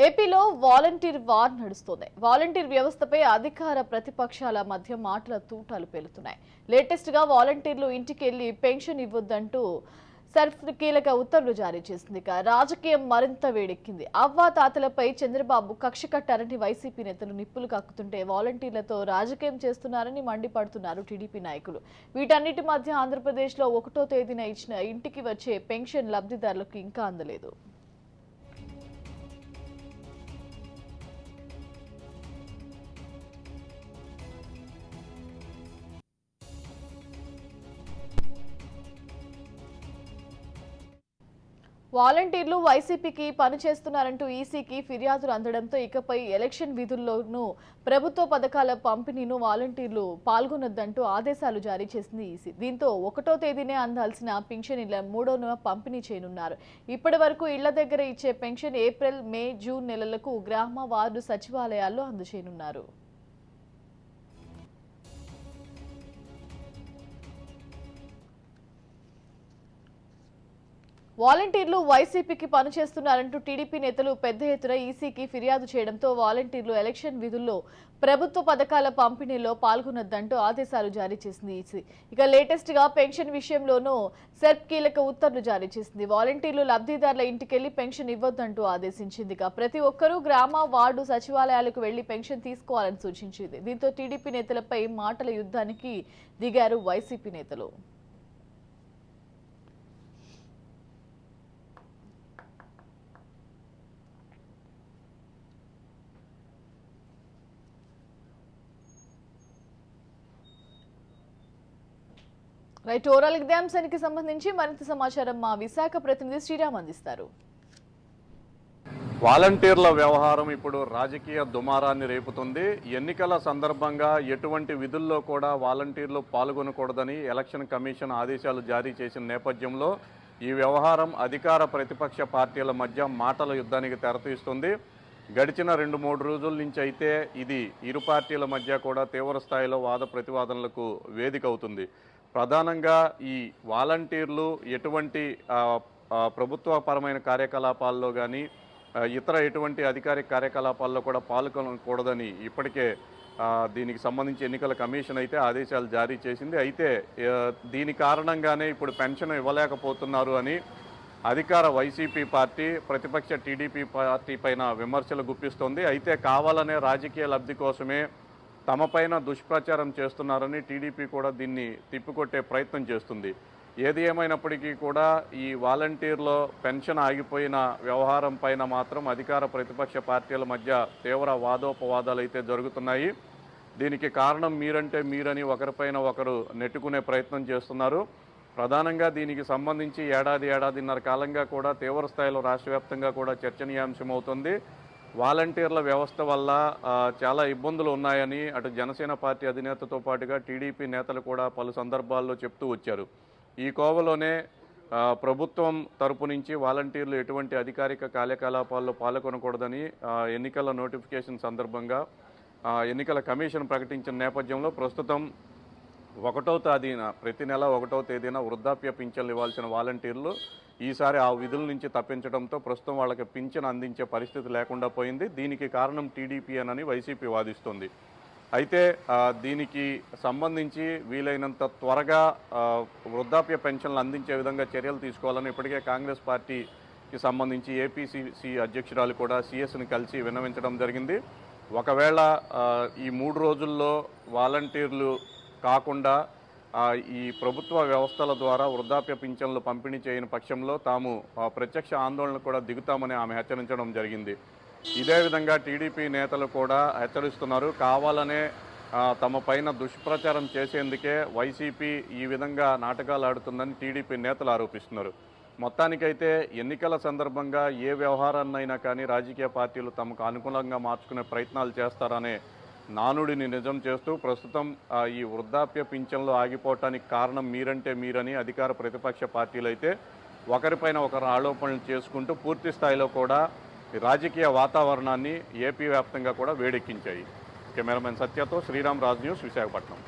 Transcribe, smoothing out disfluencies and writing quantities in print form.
ఏపీలో volunteer war నడుస్తోంది. Volunteer వ్యవస్థపై అధికార ప్రతిపక్షాల మధ్య మాటల తూటాలు పేలుతున్నాయి. లేటెస్ట్ గా వాలంటీర్లు ఇంటికెళ్లి పెన్షన్ ఇవ్వొద్దంటూ సర్ఫ్ కీలక ఉత్తర్వులు జారీ చేసింది. రాజకీయం మరింత వేడెక్కింది. అవ్వా తాతలపై చంద్రబాబు కక్ష కట్టారని వైసీపీ నేతలు నిప్పులు కక్కుతుంటే వాలంటీర్లతో రాజకీయం చేస్తున్నారని మండిపడుతున్నారు టీడీపీ నాయకులు. వీటన్నిటి మధ్య ఆంధ్రప్రదేశ్లో 1వ తేదీన ఇచ్చిన ఇంటికి వచ్చే పెన్షన్ లబ్ధిదారులకు ఇంకా అందలేదు. వాలంటీర్లు వైసీపీకి పనిచేస్తున్నారంటూ ఈసీకి ఫిర్యాదులు అందడంతో ఇకపై ఎలక్షన్ విధుల్లోనూ ప్రభుత్వ పథకాల పంపిణీను వాలంటీర్లు పాల్గొనొద్దంటూ ఆదేశాలు జారీ చేసింది ఈసీ. దీంతో 1వ తేదీనే అందాల్సిన పెన్షన్ 3వ పంపిణీ చేయనున్నారు. ఇప్పటి వరకు ఇళ్ల దగ్గర ఇచ్చే పెన్షన్ ఏప్రిల్, మే, జూన్ నెలలకు గ్రామ వార్డు సచివాలయాల్లో అందజేయనున్నారు. వాలంటీర్లు వైసీపీకి పనిచేస్తున్నారంటూ టీడీపీ నేతలు పెద్ద ఎత్తున ఈసీకి ఫిర్యాదు చేయడంతో వాలంటీర్లు ఎలక్షన్ విధుల్లో ప్రభుత్వ పథకాల పంపిణీలో పాల్గొనొద్దంటూ ఆదేశాలు జారీ చేసింది ఈసీ. ఇక లేటెస్ట్ గా పెన్షన్ విషయంలోనూ సెర్ప్ కీలక ఉత్తర్వులు జారీ చేసింది. వాలంటీర్లు లబ్ధిదారుల ఇంటికెళ్లి పెన్షన్ ఇవ్వొద్దంటూ ఆదేశించింది. ప్రతి ఒక్కరూ గ్రామ వార్డు సచివాలయాలకు వెళ్లి పెన్షన్ తీసుకోవాలని సూచించింది. దీంతో టీడీపీ నేతలపై మాటల యుద్ధానికి దిగారు వైసీపీ నేతలు. రైట్, ఓవరాల్ ఇదే అంశానికి సంబంధించి మరింత సమాచారం మా విశాఖ ప్రతినిధి శ్రీరామ్ అందిస్తారు. వాలంటీర్ల వ్యవహారం ఇప్పుడు రాజకీయ దుమారాన్ని రేపుతుంది. ఎన్నికల సందర్భంగా ఎటువంటి విధుల్లో కూడా వాలంటీర్లు పాల్గొనకూడదని ఎలక్షన్ కమిషన్ ఆదేశాలు జారీ చేసిన నేపథ్యంలో ఈ వ్యవహారం అధికార ప్రతిపక్ష పార్టీల మధ్య మాటల యుద్ధానికి తెరతీస్తుంది. గడిచిన 2-3 రోజుల నుంచి అయితే ఇది ఇరు పార్టీల మధ్య కూడా తీవ్ర స్థాయిలో వాద ప్రతివాదనలకు వేదిక అవుతుంది. ప్రధానంగా ఈ వాలంటీర్లు ఎటువంటి ప్రభుత్వపరమైన కార్యకలాపాల్లో కానీ ఇతర ఎటువంటి అధికారిక కార్యకలాపాల్లో కూడా పాల్గొనకూడదని ఇప్పటికే దీనికి సంబంధించి ఎన్నికల కమిషన్ అయితే ఆదేశాలు జారీ చేసింది. అయితే దీని కారణంగానే ఇప్పుడు పెన్షన్ ఇవ్వలేకపోతున్నారు అని అధికార వైసీపీ పార్టీ ప్రతిపక్ష టీడీపీ పార్టీ పైన విమర్శలు గుప్పిస్తోంది. అయితే కావాలనే రాజకీయ లబ్ధి కోసమే తమపైన దుష్ప్రచారం చేస్తున్నారని టీడీపీ కూడా దీన్ని తిప్పికొట్టే ప్రయత్నం చేస్తుంది. ఏది ఏమైనప్పటికీ కూడా ఈ వాలంటీర్లో పెన్షన్ ఆగిపోయిన వ్యవహారం పైన మాత్రం అధికార ప్రతిపక్ష పార్టీల మధ్య తీవ్ర వాదోపవాదాలు అయితే జరుగుతున్నాయి. దీనికి కారణం మీరంటే మీరని ఒకరిపైన ఒకరు నెట్టుకునే ప్రయత్నం చేస్తున్నారు. ప్రధానంగా దీనికి సంబంధించి ఏడాదిన్నర కాలంగా కూడా తీవ్ర స్థాయిలో రాష్ట్ర వ్యాప్తంగా కూడా చర్చనీయాంశం అవుతుంది. వాలంటీర్ల వ్యవస్థ వల్ల చాలా ఇబ్బందులు ఉన్నాయని అటు జనసేన పార్టీ అధినేతతో పాటుగా టీడీపీ నేతలు కూడా పలు సందర్భాల్లో చెప్తూ వచ్చారు. ఈ కోవలోనే ప్రభుత్వం తరపు నుంచి వాలంటీర్లు ఎటువంటి అధికారిక కార్యకలాపాల్లో పాల్గొనకూడదని ఎన్నికల నోటిఫికేషన్ సందర్భంగా ఎన్నికల కమిషన్ ప్రకటించిన నేపథ్యంలో ప్రస్తుతం 1వ తేదీన ప్రతి నెల 1వ తేదీన వృద్ధాప్య పింఛన్లు ఇవ్వాల్సిన వాలంటీర్లు ఈసారి ఆ విధుల నుంచి తప్పించడంతో ప్రస్తుతం వాళ్ళకి పింఛన్ అందించే పరిస్థితి లేకుండా పోయింది. దీనికి కారణం టీడీపీ అని వైసీపీ వాదిస్తుంది. అయితే దీనికి సంబంధించి వీలైనంత త్వరగా వృద్ధాప్య పెన్షన్లు అందించే విధంగా చర్యలు తీసుకోవాలని ఇప్పటికే కాంగ్రెస్ పార్టీకి సంబంధించి ఏపీసీసీ అధ్యక్షురాలు కూడా సీఎస్ని కలిసి విన్నవించడం జరిగింది. ఒకవేళ ఈ 3 రోజుల్లో వాలంటీర్లు కాకుండా ఈ ప్రభుత్వ వ్యవస్థల ద్వారా వృద్ధాప్య పింఛన్లు పంపిణీ చేయని పక్షంలో తాము ప్రత్యక్ష ఆందోళన కూడా దిగుతామని ఆమె హెచ్చరించడం జరిగింది. ఇదే విధంగా టీడీపీ నేతలు కూడా హెచ్చరిస్తున్నారు. కావాలనే తమ పైన దుష్ప్రచారం చేసేందుకే వైసీపీ ఈ విధంగా నాటకాలు ఆడుతుందని టీడీపీ నేతలు ఆరోపిస్తున్నారు. మొత్తానికైతే ఎన్నికల సందర్భంగా ఏ వ్యవహారాన్నైనా కానీ రాజకీయ పార్టీలు తమకు అనుకూలంగా మార్చుకునే ప్రయత్నాలు చేస్తారనే నానుడిని నిజం చేస్తూ ప్రస్తుతం ఈ వృద్ధాప్య పింఛన్లు ఆగిపోవటానికి కారణం మీరంటే మీరని అధికార ప్రతిపక్ష పార్టీలు అయితే ఒకరిపైన ఒకరు ఆరోపణలు చేసుకుంటూ పూర్తి స్థాయిలో కూడా రాజకీయ వాతావరణాన్ని ఏపీ వ్యాప్తంగా కూడా వేడెక్కించాయి. కెమెరామెన్ సత్యతో శ్రీరామ్ రాజ్ న్యూస్, విశాఖపట్నం.